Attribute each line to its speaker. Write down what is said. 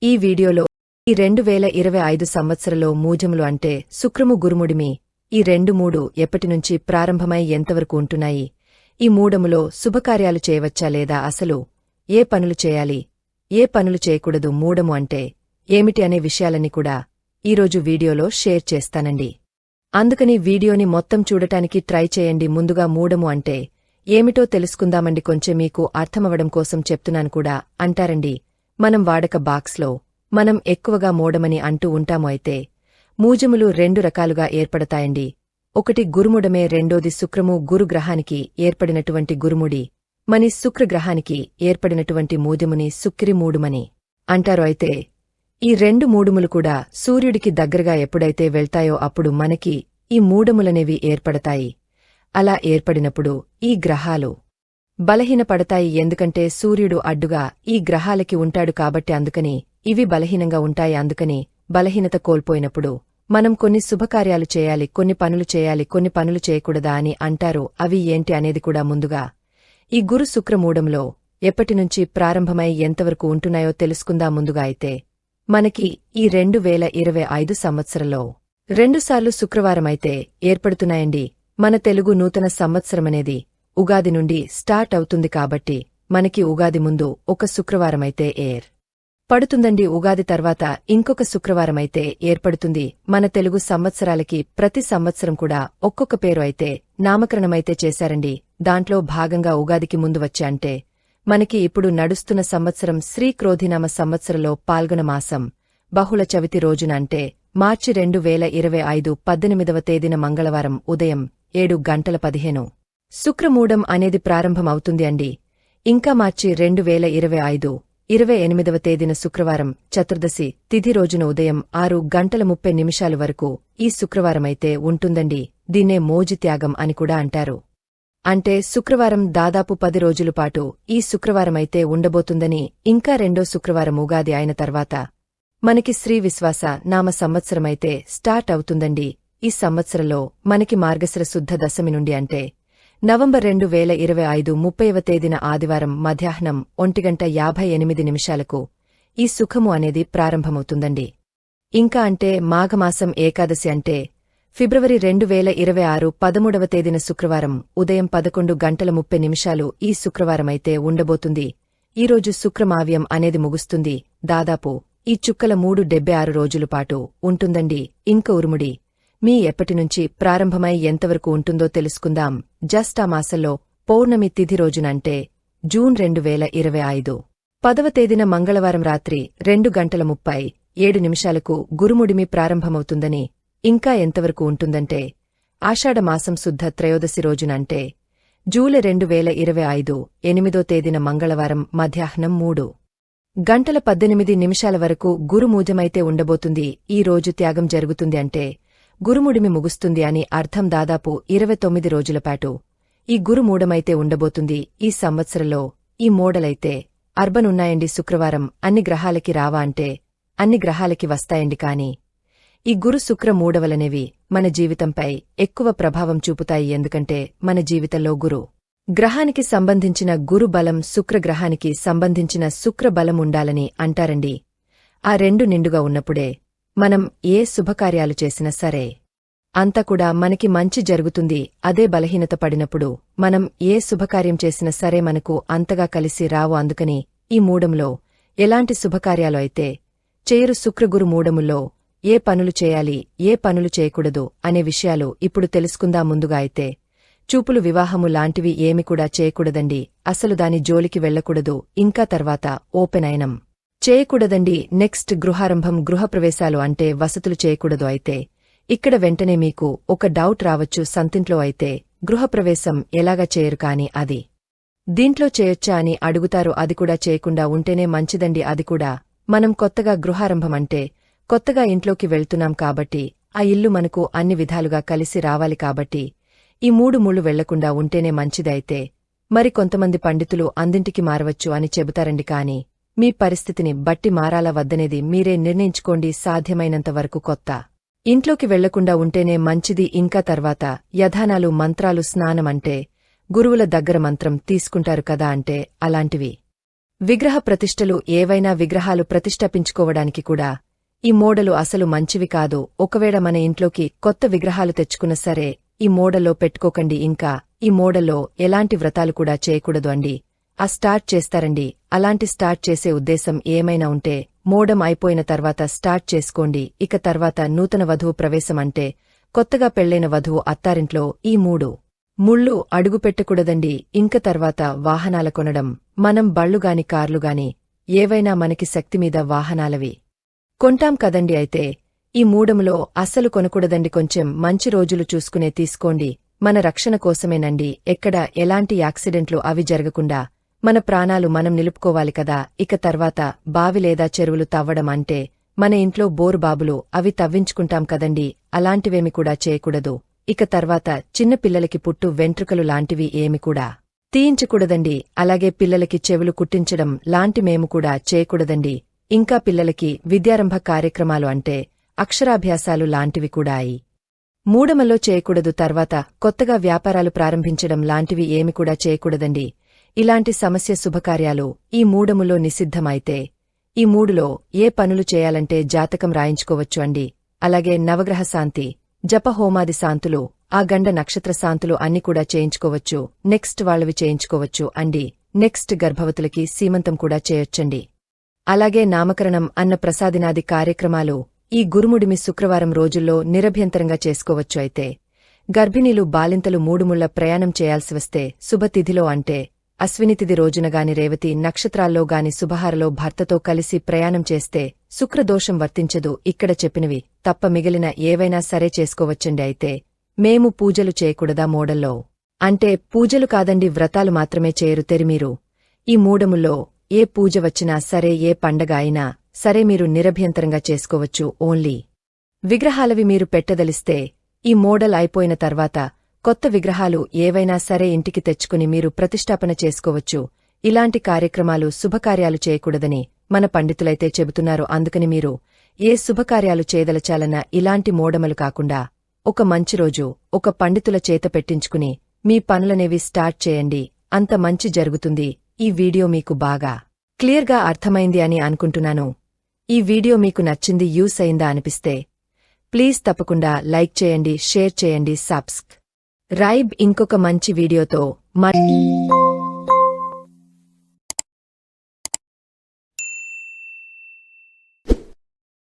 Speaker 1: ఈ వీడియోలో ఈ 2025 సంవత్సరంలో మూజములు అంటే శుక్రము గురుముడిమి ఈ 2-3 ఎప్పటినుంచి ప్రారంభమై ఎంతవరకు ఉంటున్నాయి, ఈ మూడములో శుభకార్యాలు చేయవచ్చా లేదా, అసలు ఏ పనులు చేయాలి, ఏ పనులు చేయకూడదు, మూడము అంటే ఏమిటి అనే విషయాలన్నీ కూడా ఈరోజు వీడియోలో షేర్ చేస్తానండి. అందుకని వీడియోని మొత్తం చూడటానికి ట్రై చేయండి. ముందుగా మూడము అంటే ఏమిటో తెలుసుకుందామండి. కొంచెం మీకు అర్థమవడం కోసం చెప్తున్నాను కూడా అంటారండి. మనం వాడక బాక్స్లో మనం ఎక్కువగా మూడమని అంటూ ఉంటాము. అయితే మూజములు 2 రకాలుగా ఏర్పడతాయండి. ఒకటి గురుముడమే, రెండోది శుక్రము గురుగ్రహానికి ఏర్పడినటువంటి గురుముడి మని శుక్రగ్రహానికి ఏర్పడినటువంటి మూజముని సుక్కిరి మూడుమని అంటారు. అయితే ఈ 2 మూడుములు కూడా సూర్యుడికి దగ్గరగా ఎప్పుడైతే వెళ్తాయో అప్పుడు మనకి ఈ మూడములనేవి ఏర్పడతాయి. అలా ఏర్పడినప్పుడు ఈ గ్రహాలు బలహీనపడతాయి. ఎందుకంటే సూర్యుడు అడ్డుగా ఈ గ్రహాలకి ఉంటాడు కాబట్టి అందుకని ఇవి బలహీనంగా ఉంటాయి. అందుకని బలహీనత కోల్పోయినప్పుడు మనం కొన్ని శుభకార్యాలు చేయాలి, కొన్ని పనులు చేయాలి, కొన్ని పనులు చేయకూడదా అని అంటారు. అవి ఏంటి అనేది కూడా ముందుగా ఈ గురు శుక్ర మూడంలో ఎప్పటినుంచి ప్రారంభమై ఎంతవరకు ఉంటున్నాయో తెలుసుకుందాం. ముందుగా అయితే మనకి ఈ 2025 సంవత్సరంలో 2 సార్లు శుక్రవారమైతే ఏర్పడుతున్నాయండి. మన తెలుగు నూతన సంవత్సరమనేది ఉగాది నుండి స్టార్ట్ అవుతుంది కాబట్టి మనకి ఉగాది ముందు ఒక శుక్రవారమైతే పడుతుందండి. ఉగాది తర్వాత ఇంకొక శుక్రవారమైతే ఏర్పడుతుంది. మన తెలుగు సంవత్సరాలకి ప్రతి సంవత్సరం కూడా ఒక్కొక్క పేరు అయితే నామకరణమైతే చేశారండి. దాంట్లో భాగంగా ఉగాదికి ముందు వచ్చే అంటే మనకి ఇప్పుడు నడుస్తున్న సంవత్సరం శ్రీ క్రోధినామ సంవత్సరంలో పాల్గొన మాసం బహుళ చవితి రోజున అంటే మార్చి 2025 18వ తేదీన మంగళవారం ఉదయం 7:15 శుక్రమూఢం అనేది ప్రారంభమవుతుంది అండి. ఇంకా మార్చి 2025 28వ తేదీన శుక్రవారం చతుర్దశి తిథి రోజున ఉదయం 6:30 వరకు ఈ శుక్రవారమైతే ఉంటుందండి. దీన్నే మోజి త్యాగం అని కూడా అంటారు. అంటే శుక్రవారం దాదాపు 10 రోజుల పాటు ఈ శుక్రవారమైతే ఉండబోతుందని. ఇంకా రెండో శుక్రవారం ఉగాది అయిన తర్వాత మనకి శ్రీ విశ్వాస నామ సంవత్సరమైతే స్టార్ట్ అవుతుందండి. ఈ సంవత్సరంలో మనకి మార్గశిర శుద్ధ దశమి నుండి అంటే నవంబర్ 2025 30వ తేదీన ఆదివారం మధ్యాహ్నం 1:58 ఈ సుఖము అనేది ప్రారంభమవుతుందండి. ఇంకా అంటే మాఘమాసం ఏకాదశి అంటే ఫిబ్రవరి 2026 13వ తేదీన శుక్రవారం ఉదయం 11:30 ఈ శుక్రవారమైతే ఉండబోతుంది. ఈరోజు శుక్రమావ్యం అనేది ముగుస్తుంది. దాదాపు ఈ చుక్కల 376 రోజుల పాటు ఉంటుందండి. ఇంక ఉరుముడి మీ ఎప్పటినుంచి ప్రారంభమై ఎంతవరకు ఉంటుందో తెలుసుకుందాం. జస్ట్ ఆ మాసంలో పౌర్ణమి తిథి రోజునంటే జూన్ 2025 10వ తేదీన మంగళవారం రాత్రి 2:37 గురుముడిమి ప్రారంభమవుతుందని. ఇంకా ఎంతవరకు ఉంటుందంటే ఆషాఢమాసం శుద్ధ త్రయోదశి రోజునంటే జూలై 2025 8వ తేదీన మంగళవారం మధ్యాహ్నం 3:18 వరకు గురుమూజమైతే ఉండబోతుంది. ఈ రోజు త్యాగం జరుగుతుంది అంటే గురుముడిమి ముగుస్తుంది అని అర్థం. దాదాపు 29 రోజుల పాటు ఈ గురుమూఢమైతే ఉండబోతుంది. ఈ సంవత్సరంలో ఈ మోడలైతే అర్బన్ ఉన్నాయండి. శుక్రవారం అన్ని గ్రహాలకి రావా అంటే అన్ని గ్రహాలకి వస్తాయండి. కాని ఈ గురు శుక్ర మూడవలనేవి మన జీవితంపై ఎక్కువ ప్రభావం చూపుతాయి. ఎందుకంటే మన జీవితంలో గురు గ్రహానికి సంబంధించిన గురు బలం, శుక్రగ్రహానికి సంబంధించిన శుక్ర బలం ఉండాలని అంటారండి. ఆ 2 నిండుగా ఉన్నప్పుడే మనం ఏ శుభకార్యాలు చేసినా సరే అంతా కూడా మనకి మంచి జరుగుతుంది. అదే బలహీనత పడినప్పుడు మనం ఏ శుభకార్యం చేసినా సరే మనకు అంతగా కలిసి రావు. అందుకని ఈ మూడంలో ఎలాంటి శుభకార్యాలు అయితే చేయరు. శుక్రగురు మూడముల్లో ఏ పనులు చేయాలి, ఏ పనులు చేయకూడదు అనే విషయాలు ఇప్పుడు తెలుసుకుందాం. ముందుగా అయితే చూపులు, వివాహము లాంటివి ఏమి కూడా చేయకూడదండి. అసలు దాని జోలికి వెళ్లకూడదు. ఇంకా తర్వాత ఓపెన్ అయినం చేయకూడదండి. నెక్స్ట్ గృహారంభం, గృహప్రవేశాలు అంటే వసతులు చేయకూడదు. అయితే ఇక్కడ వెంటనే మీకు ఒక డౌట్ రావచ్చు. సంతింట్లో అయితే గృహప్రవేశం ఎలాగా చేయరు, కాని అది దీంట్లో చేయొచ్చా అని అడుగుతారు. అది కూడా చేయకుండా ఉంటేనే మంచిదండి. అది కూడా మనం కొత్తగా గృహారంభం అంటే కొత్తగా ఇంట్లోకి వెళ్తున్నాం కాబట్టి ఆ ఇల్లు మనకు అన్ని విధాలుగా కలిసి రావాలి కాబట్టి ఈ 3 ముళ్ళు వెళ్లకుండా ఉంటేనే మంచిదైతే మరి కొంతమంది పండితులు అందింటికి మారవచ్చు అని చెబుతారండి. కాని మీ పరిస్థితిని బట్టి మారాలా వద్దనేది మీరే నిర్ణయించుకోండి. సాధ్యమైనంత వరకు కొత్త ఇంట్లోకి వెళ్లకుండా ఉంటేనే మంచిది. ఇంకా తర్వాత యధానాలు, మంత్రాలు, స్నానం అంటే గురువుల దగ్గర మంత్రం తీసుకుంటారు కదా అంటే అలాంటివి విగ్రహ ప్రతిష్టలు ఏవైనా విగ్రహాలు ప్రతిష్ఠాపించుకోవడానికి కూడా ఈ మోడలు అసలు మంచివి కాదు. ఒకవేళ మన ఇంట్లోకి కొత్త విగ్రహాలు తెచ్చుకున్న సరే ఈ మోడల్లో పెట్టుకోకండి. ఇంకా ఈ మోడల్లో ఎలాంటి వ్రతాలు కూడా చేయకూడదు అండి. స్టార్ట్ చేస్తారండి. అలాంటి స్టార్ట్ చేసే ఉద్దేశం ఏమైనా ఉంటే మోడం అయిపోయిన తర్వాత స్టార్ట్ చేసుకోండి. ఇక తర్వాత నూతన వధువు ప్రవేశం అంటే కొత్తగా పెళ్లైన వధువు అత్తారింట్లో ఈ ముళ్ళు అడుగుపెట్టకూడదండి. ఇంక తర్వాత వాహనాల కొనడం, మనం బళ్లుగాని కార్లుగాని ఏవైనా మనకి శక్తిమీద వాహనాలవి కొంటాం కదండి. అయితే ఈ మూడములో అస్సలు కొనకూడదండి. కొంచెం మంచి రోజులు చూసుకునే తీసుకోండి. మన రక్షణ కోసమేనండి. ఎక్కడ ఎలాంటి యాక్సిడెంట్లు అవి జరగకుండా మన ప్రాణాలు మనం నిలుపుకోవాలి కదా. ఇక తర్వాత బావి లేదా చెరువులు తవ్వడం అంటే మన ఇంట్లో బోరుబాబులు అవి తవ్వించుకుంటాం కదండి. అలాంటివేమి కూడా చేయకూడదు. ఇక తర్వాత చిన్న పిల్లలకి పుట్టు వెంట్రుకలు లాంటివి ఏమి కూడా తీయించకూడదండి. అలాగే పిల్లలకి చెవులు కుట్టించడం లాంటిమేము కూడా చేయకూడదండి. ఇంకా పిల్లలకి విద్యారంభ కార్యక్రమాలు అంటే అక్షరాభ్యాసాలు లాంటివి కూడా మూడమలో చేయకూడదు. తర్వాత కొత్తగా వ్యాపారాలు ప్రారంభించడం లాంటివి ఏమి కూడా చేయకూడదండి. ఇలాంటి సమస్య శుభకార్యాలు ఈ మూడములో నిషిద్ధమైతే ఈ మూడులో ఏ పనులు చేయాలంటే జాతకం రాయించుకోవచ్చు అండి. అలాగే నవగ్రహ శాంతి, జప హోమాది శాంతులు, ఆ గండ నక్షత్ర శాంతులు అన్ని కూడా చేయించుకోవచ్చు. నెక్స్ట్ వాళ్ళవి చేయించుకోవచ్చు అండి. నెక్స్ట్ గర్భవతులకి సీమంతం కూడా చేయొచ్చండి. అలాగే నామకరణం, అన్న ప్రసాదినాది కార్యక్రమాలు ఈ గురుముడిమి శుక్రవారం రోజుల్లో నిరభ్యంతరంగా చేసుకోవచ్చు. అయితే గర్భిణీలు బాలింతలు మూడుముళ్ల ప్రయాణం చేయాల్సి వస్తే శుభతిథిలో అంటే అశ్వినితిథి రోజునగాని రేవతి నక్షత్రాల్లో గాని శుభహారలో భర్తతో కలిసి ప్రయాణం చేస్తే శుక్రదోషం వర్తించదు. ఇక్కడ చెప్పినవి తప్ప మిగిలిన ఏవైనా సరే చేసుకోవచ్చండి. అయితే మేము పూజలు చేయకూడదా మోడల్లో అంటే పూజలు కాదండి, వ్రతాలు మాత్రమే చేయరు తెరిమీరు. ఈ మూడముల్లో ఏ పూజ వచ్చినా సరే, ఏ పండగ అయినా సరే మీరు నిరభ్యంతరంగా చేసుకోవచ్చు. ఓన్లీ విగ్రహాలవి మీరు పెట్టదలిస్తే ఈ మోడల్ అయిపోయిన తర్వాత కొత్త విగ్రహాలు ఏవైనా సరే ఇంటికి తెచ్చుకుని మీరు ప్రతిష్టాపన చేసుకోవచ్చు. ఇలాంటి కార్యక్రమాలు శుభకార్యాలు చేయకూడదని మన పండితులైతే చెబుతున్నారు. అందుకని మీరు ఏ శుభకార్యాలు చేయదలచాలన్నా ఇలాంటి మోడమలు కాకుండా ఒక మంచి రోజు ఒక పండితుల చేత పెట్టించుకుని మీ పనులనేవి స్టార్ట్ చేయండి. అంత మంచి జరుగుతుంది. ఈ వీడియో మీకు బాగా క్లియర్గా అర్థమైంది అని అనుకుంటున్నాను. ఈ వీడియో మీకు నచ్చింది, యూస్ అయిందా అనిపిస్తే ప్లీజ్ తప్పకుండా లైక్ చేయండి, షేర్ చేయండి, సబ్స్క్రైబ్. ఇంకొక మంచి వీడియోతో